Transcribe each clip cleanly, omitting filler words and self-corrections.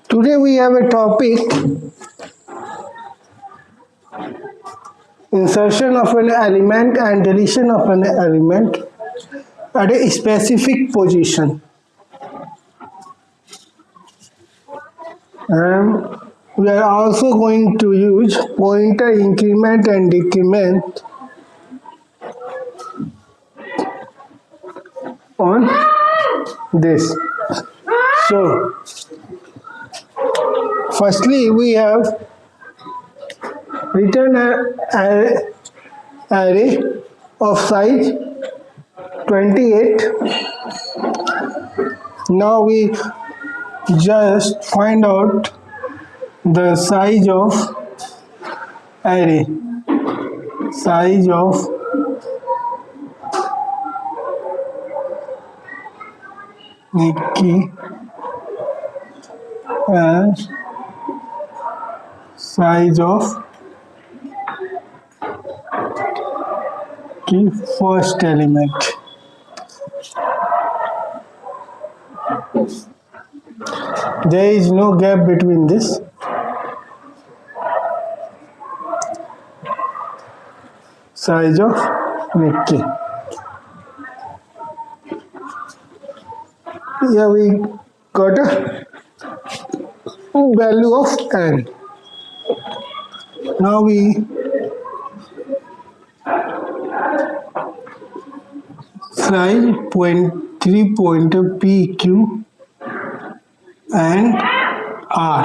Today we have a topic: insertion of an element and deletion of an element at a specific position. And we are also going to use pointer increment and decrement on this. So, firstly, we have written an array of size 28. Now we just find out the size of array. Size of Nikki and size of the first element. There is no gap between this. Size of Nikki. Here we got a value of n. Now we size 3 pointer P, Q and R.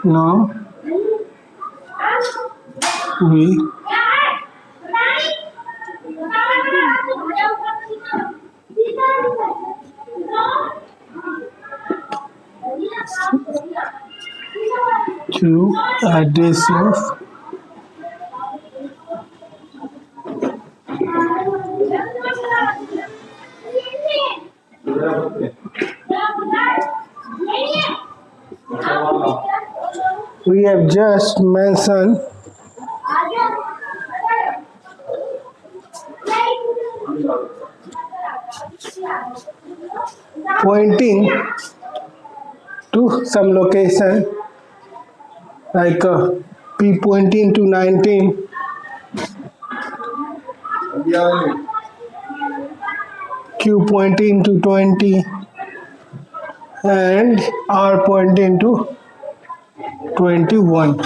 Now we to address of we have just mentioned pointing to some location like P pointing to 19, Q pointing to 20 and R pointing to 21.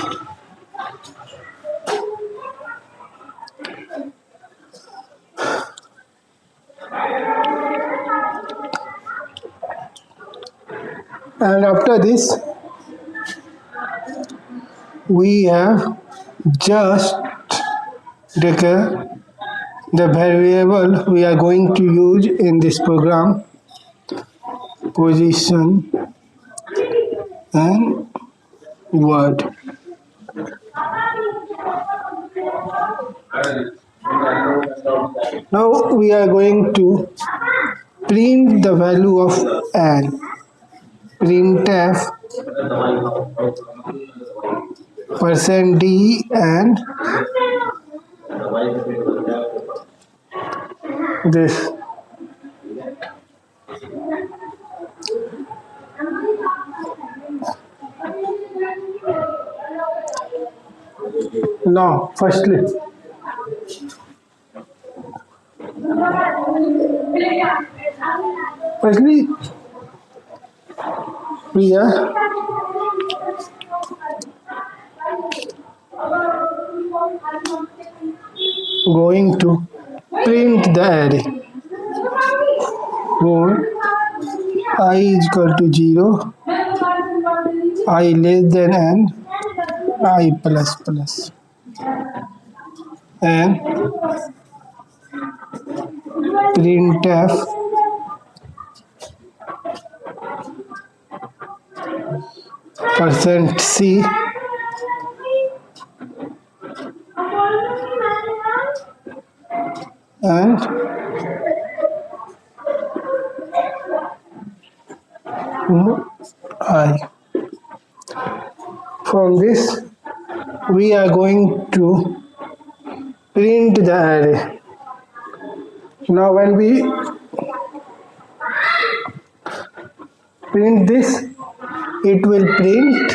And after this, we have just declared the variable we are going to use in this program, position and word. Now we are going to print the value of n. Printf %d and this. Now, firstly, we are going to print the array for I is equal to 0, I less than n, I plus plus, and printf %c and I. From this we are going to print the array. Now when we print this, it will print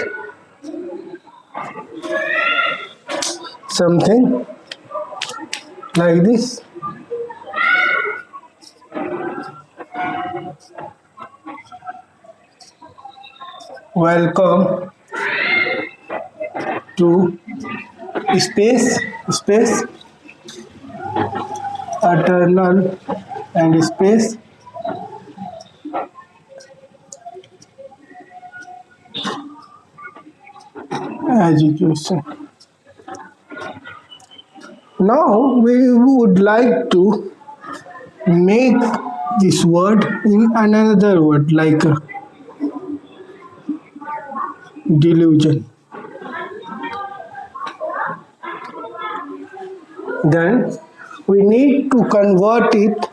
something like this. Welcome to space eternal and space education. Now we would like to make this word in another word like delusion. Then we need to convert it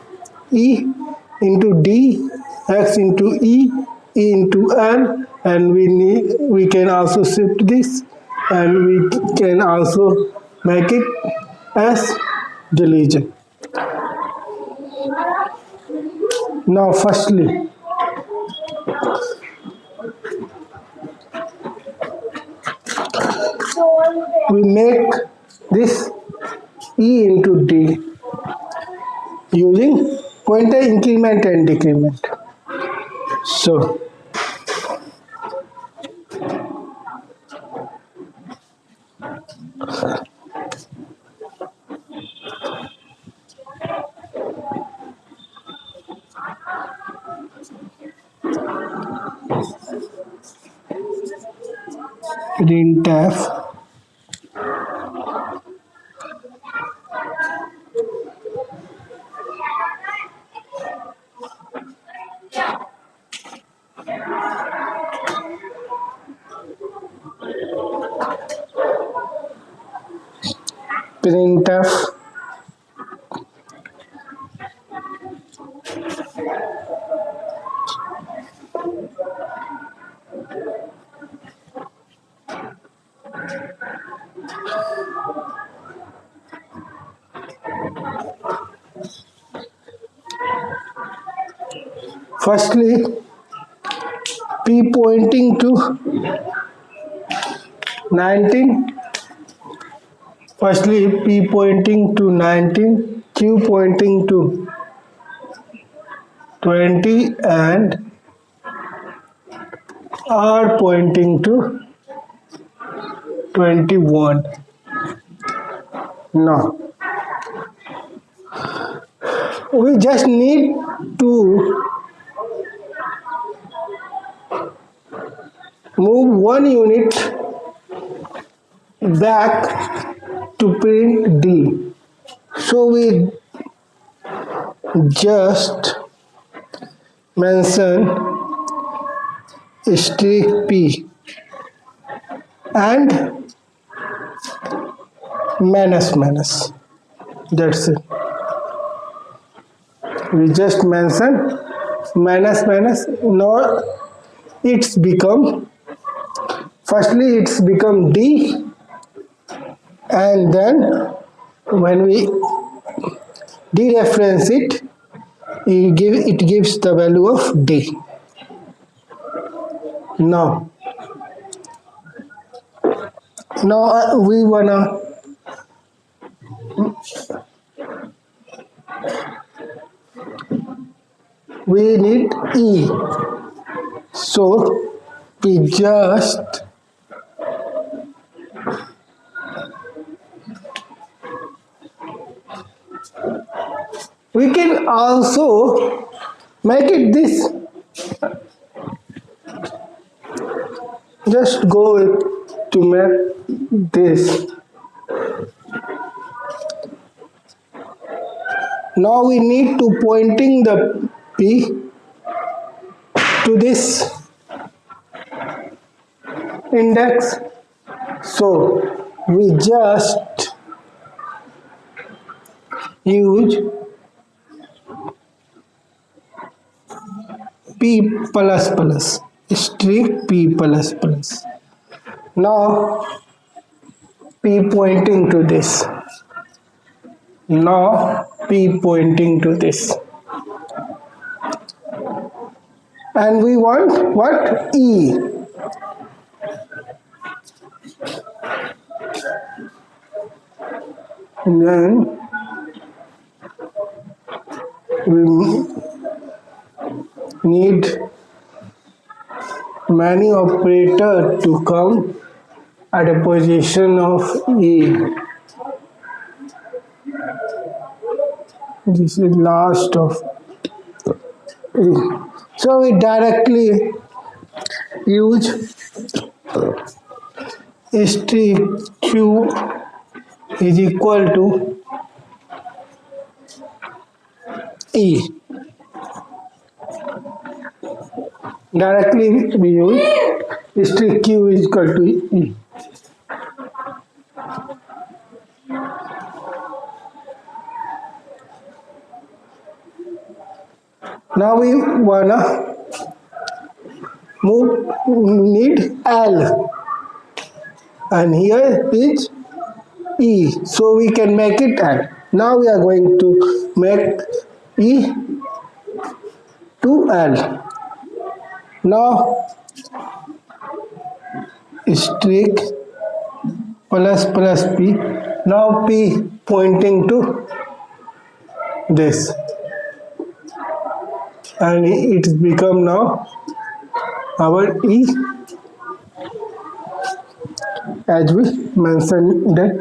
E into D, X into E into N, and we can also shift this, and we can also make it as delusion. Now firstly, we make this E into D using pointer increment and decrement. So printf printf firstly P pointing to 19, firstly P pointing to 19, Q pointing to 20, and R pointing to 21. Now we just need to move 1 unit back to print D. So we just mention streak P and minus. That's it. We just mention minus. Now it's become, firstly it's become D, and then when we dereference it, it gives the value of D. Now we wanna we need E, so we just we can also make it this, just go with to make this. Now we need to pointing the P to this index, so we just use P ++, streak P ++. Now P pointing to this. Now P pointing to this. And we want what? E. And then we need many operator to come at a position of E. This is last of E. So we directly use strip Q is equal to E. Directly we use strip Q is equal to E. Now we wanna need L, and here is E, so we can make it L. Now we are going to make E to L. Now streak plus P. Now P pointing to this, and it become now our E, as we mentioned that.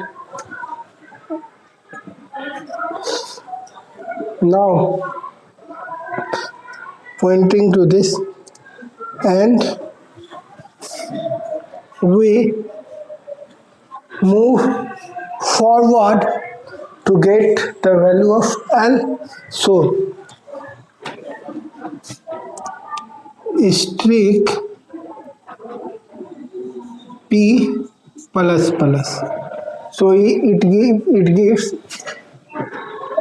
Now pointing to this, and we move forward to get the value of L. So streak P plus. So it gives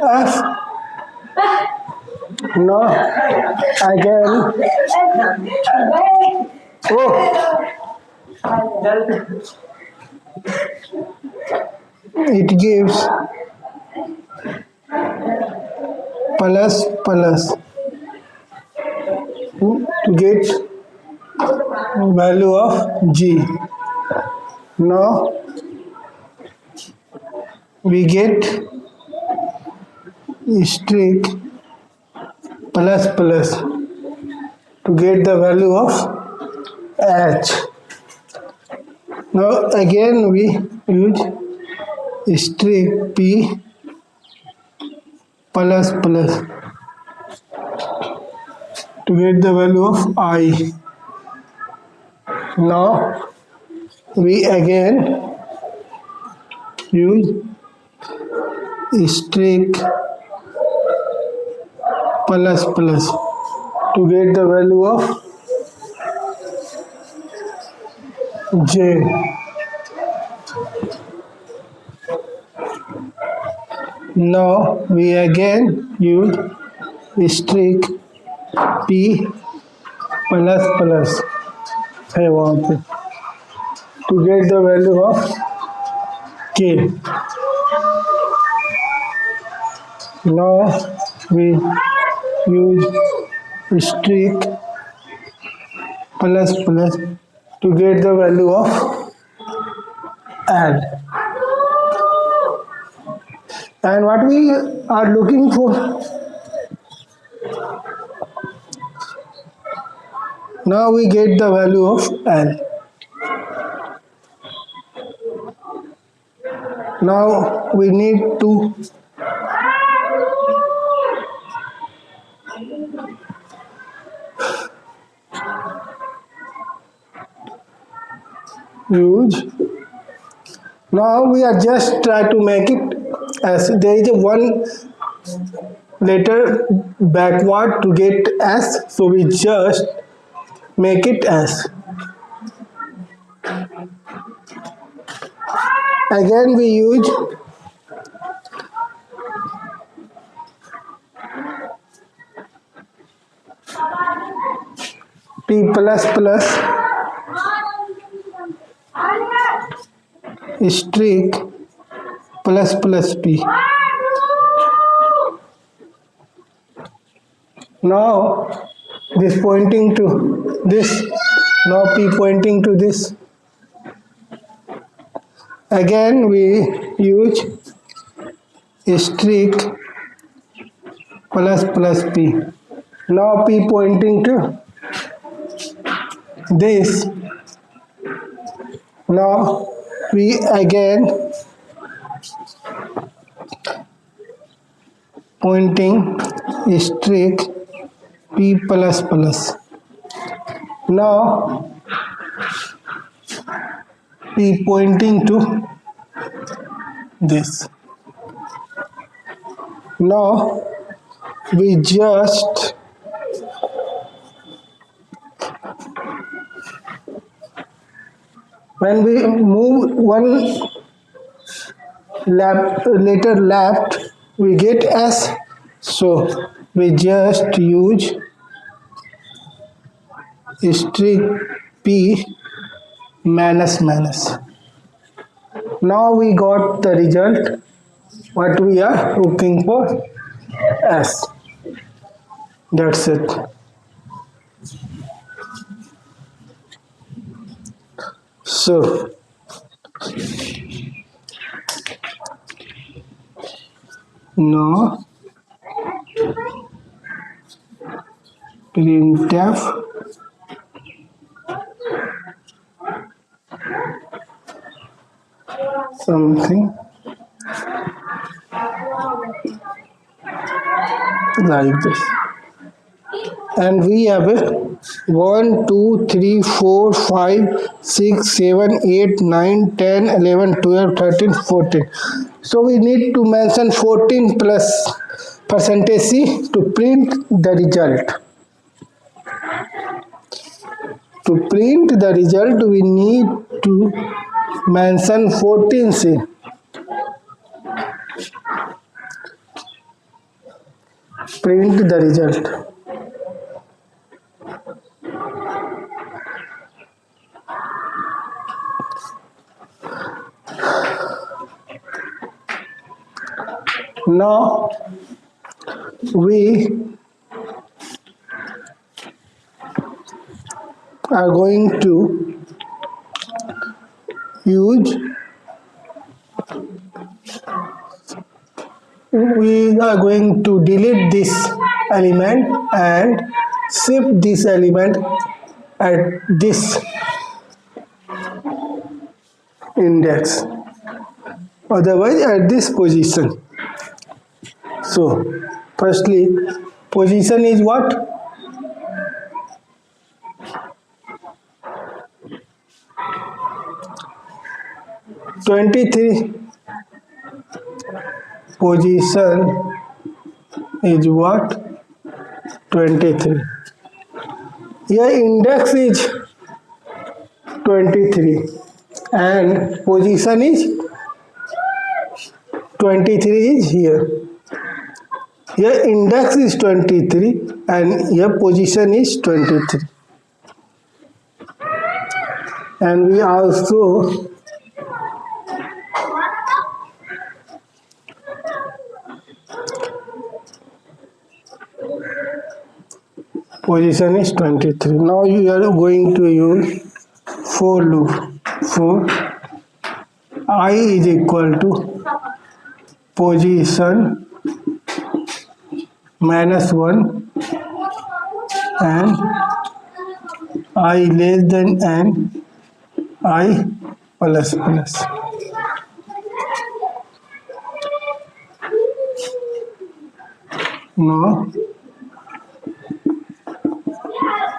F. Now again, it gives plus to get value of G. Now we get streak plus to get the value of H. Now again we use streak P plus to get the value of I. Now we again use streak plus to get the value of J. Now we again use streak P plus I want to get the value of K. Now we use streak plus to get the value of L. And what we are looking for, now we get the value of L. Now we need to use. Now we are just try to make it as there is a one letter backward to get S, so we just make it S. Again we use P plus streak plus p. Now this pointing to this, now p pointing to this. Again we use streak plus p. Now p pointing to this. Now we again pointing streak p plus. Now p pointing to this. Now we just when we move one letter left, we get S. So we just use streak P minus. Now we got the result what we are looking for, S. That's it. So now printf something like this, and we have a 1 2 3 4 5 6 7 8 9 10 11 12 13 14. So we need to mention 14 plus percentage C to print the result. To print the result we need to mention 14C. Print the result. Now we are going to use, we are going to delete this element and shift this element at this index, otherwise at this position. So firstly, position is what? Position is what? 23. Here index is 23 and position is 23 is here. Here index is 23 and here position is 23. And we also position is 23. Now you are going to use for loop. For I is equal to position minus 1 and I less than n, I plus. Now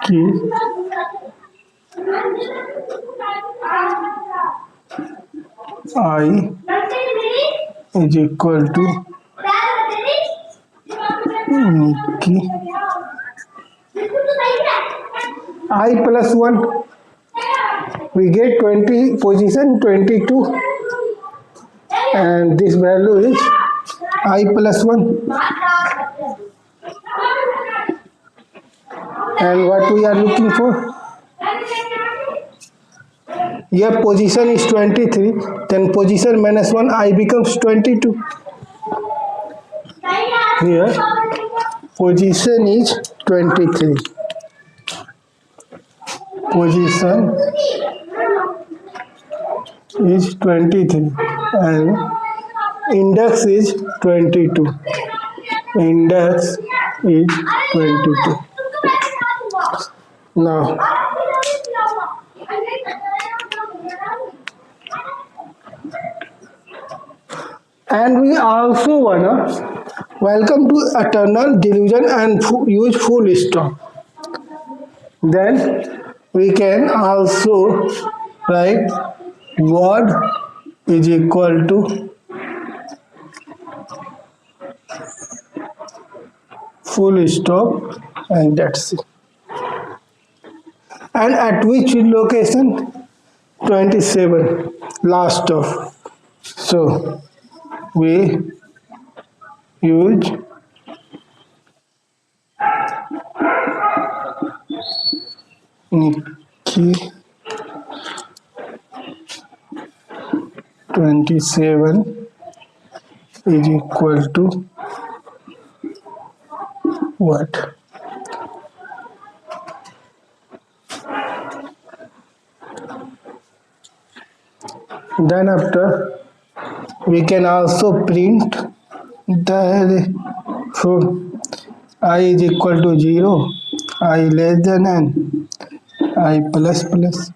key I is equal to key I plus 1. We get 20 position 22 and this value is I plus 1. And what we are looking for? Here position is 23, then position minus 1 I becomes 22. Here position is 23. Position is 23 and index is 22. Index is 22. Now and we also wanna welcome to eternal delusion and use full stop. Then we can also write word is equal to full stop and that's it. And at which location? 27, last of. So we use Nikki 27 is equal to what? Then after we can also print the from I is equal to 0, I less than n, I plus plus.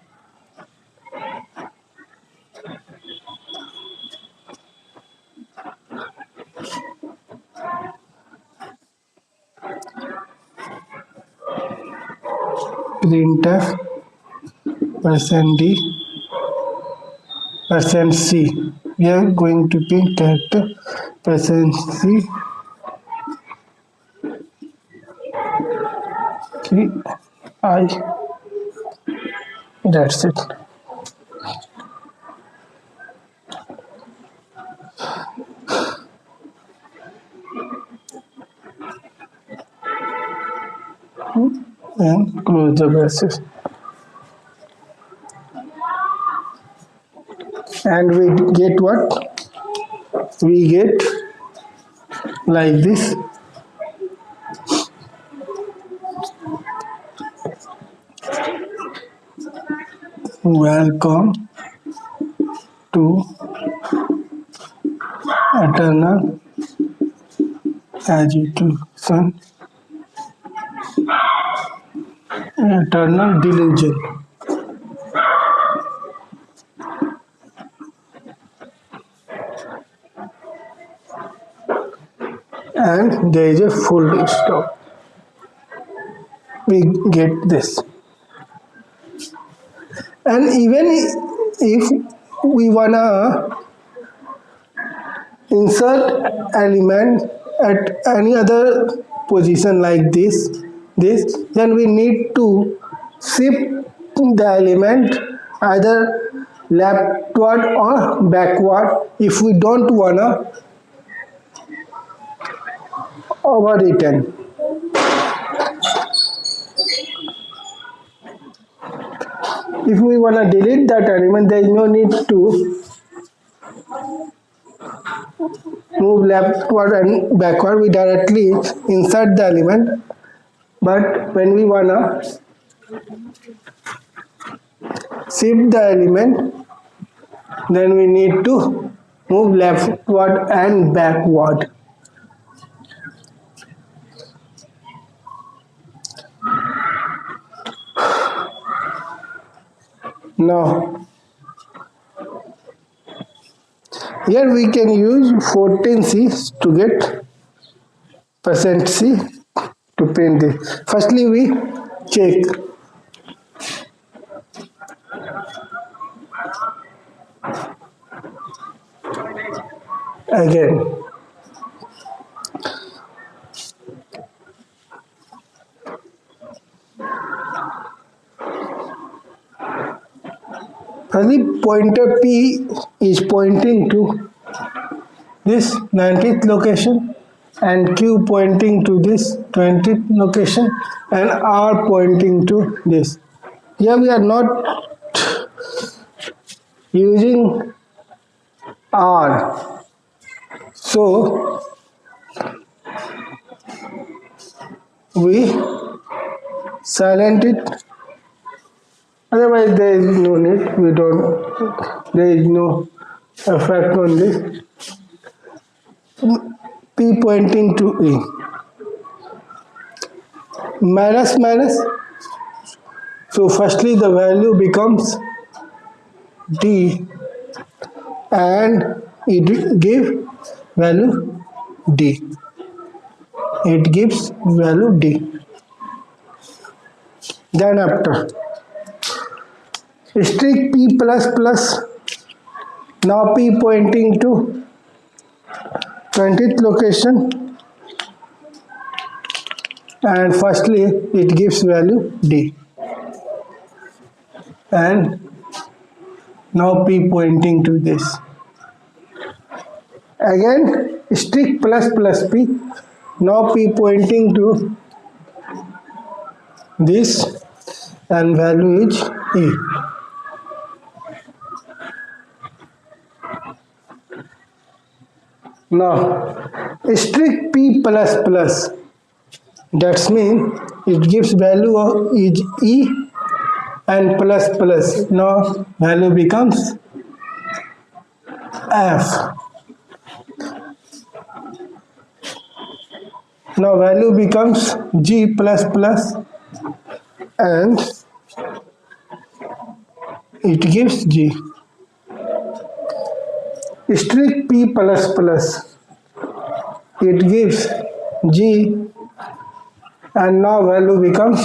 Printf %d %c. We are going to print character %c I. That's it. And close the braces. And we get what? We get like this. Welcome to eternal agitation, eternal delusion. And there is a full stop. We get this. And even if we wanna insert element at any other position like this, then we need to shift the element either leftward or backward if we don't wanna overwritten. If we want to delete that element, there is no need to move leftward and backward. We directly insert the element. But when we want to shift the element, then we need to move leftward and backward. Now, here we can use 14C to get %C to print this. Firstly, we check. Again. Firstly, pointer P is pointing to this 19th location and Q pointing to this 20th location and R pointing to this. Here we are not using R. So we silent it. Otherwise, there is no need. There is no effect on this. P pointing to E. Minus minus. So firstly the value becomes D and it gives value D. It gives value D. Then after strict P plus plus. Now P pointing to 20th location and firstly it gives value D. And now P pointing to this. Again strict plus plus P. Now P pointing to this and value is E. Now strict P plus plus, that means it gives value of is E and plus plus. Now value becomes F. Now value becomes G plus plus and it gives G. Strict P plus plus, it gives G and now value becomes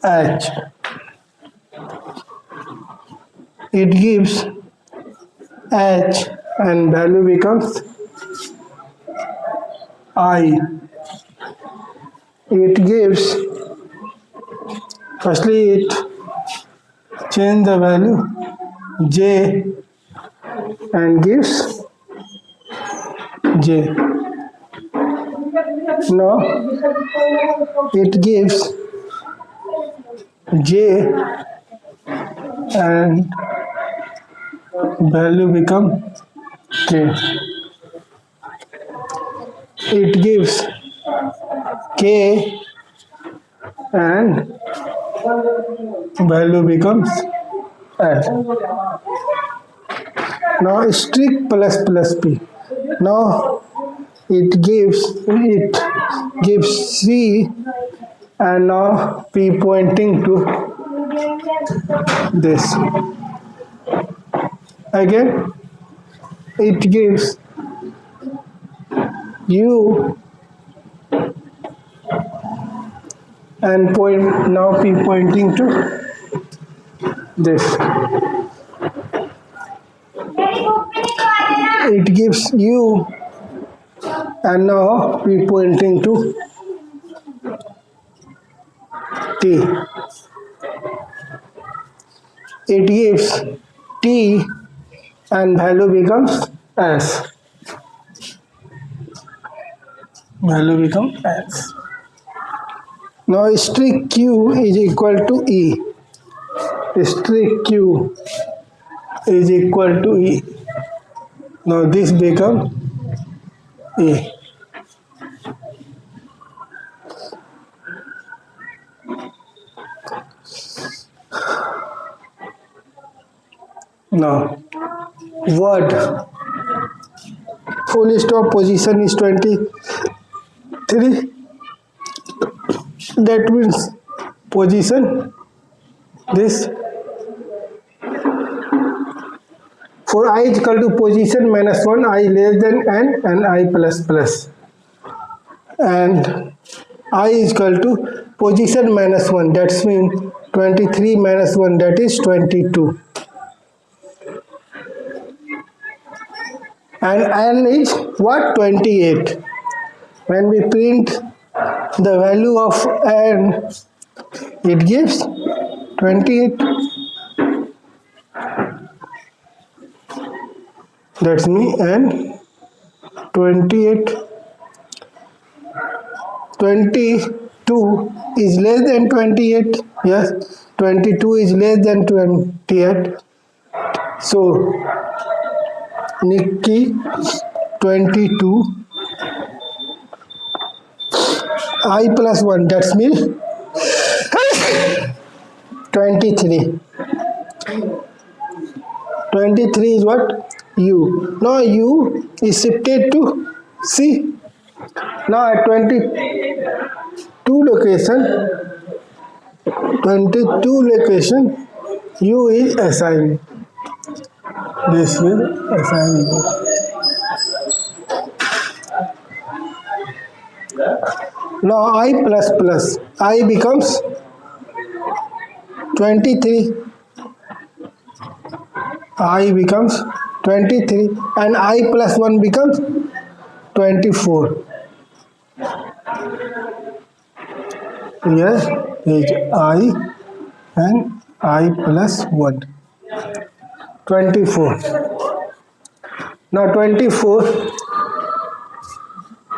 H. It gives H and value becomes I. It gives, firstly it change the value J and gives J. Now it gives J and value become K. It gives K and value becomes L. Now strict plus plus P. Now it gives C and now P pointing to this. Again it gives U and now P pointing to this. It gives U and now P pointing to T. It gives T and value becomes S. Value becomes S. Now strict Q is equal to E. Strict Q is equal to E. Now this becomes E. Now word full stop position is 23. That means position this for I is equal to position minus 1, I less than n and I plus plus, and I is equal to position minus 1, that means 23 minus 1, that is 22, and n is what, 28. When we print the value of n, it gives 28. That's me, and 28. 22 is less than 28. Yes, 22 is less than 28. So Nikki 22 I plus 1, that's means 23. 23 is what? U. Now U is shifted to C. Now at 22 location, U is assigned. This will assign U. Now I plus plus, I becomes 23. I becomes 23 and I plus 1 becomes 24. Here is I and I plus 1. 24. Now 24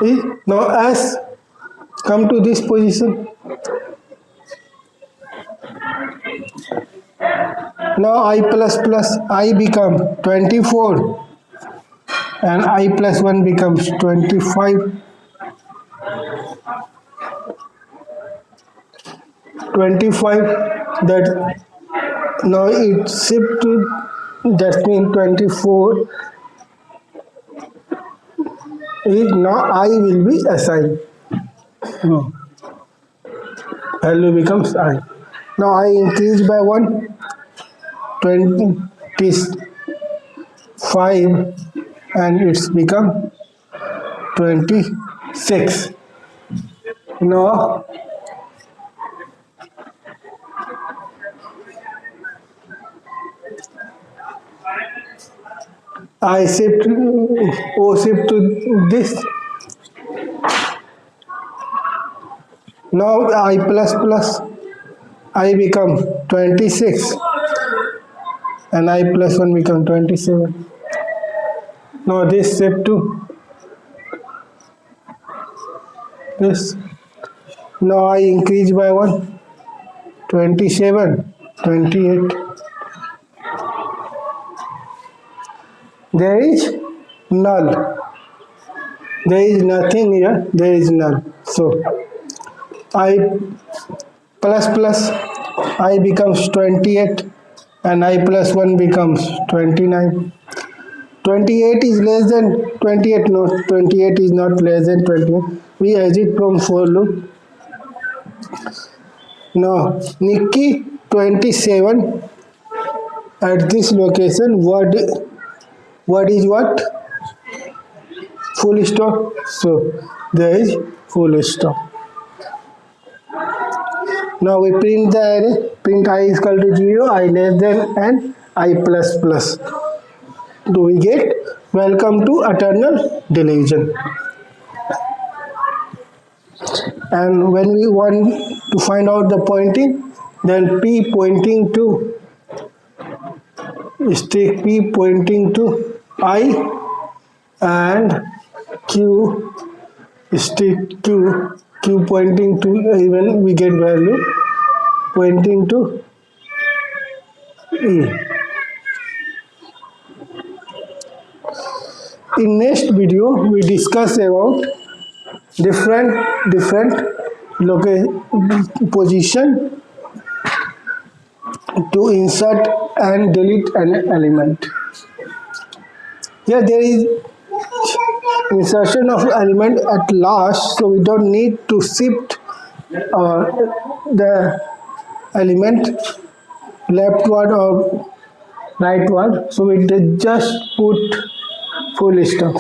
is now S come to this position. Now I plus plus I become 24 and I plus 1 becomes 25. 25 that now it shift to, that means 24 is now I will be assigned. No. Value becomes I. Now I increase by 1, 25 and it's become 26. Now I shift O shift to this. Now I plus plus I become 26 and I plus 1 become 27. Now this shift to this. Now I increase by 1, 27, 28. There is null. There is nothing here, there is null. So I plus plus I becomes 28 and I plus 1 becomes 29. 28 is less than 28, no, 28 is not less than 28. We exit from for loop. Now Nikki 27 at this location, what is what? Full stop. So there is full stop. Now we print the array, print I is equal to 0, I less than and I plus plus. Do we get welcome to eternal delusion? And when we want to find out the pointing, then P pointing to stick P pointing to I and Q stick Q pointing to, even we get value pointing to E. In next video we discuss about different position to insert and delete an element. Here there is insertion of element at last, so we don't need to shift the element leftward or rightward, so we just put full stop.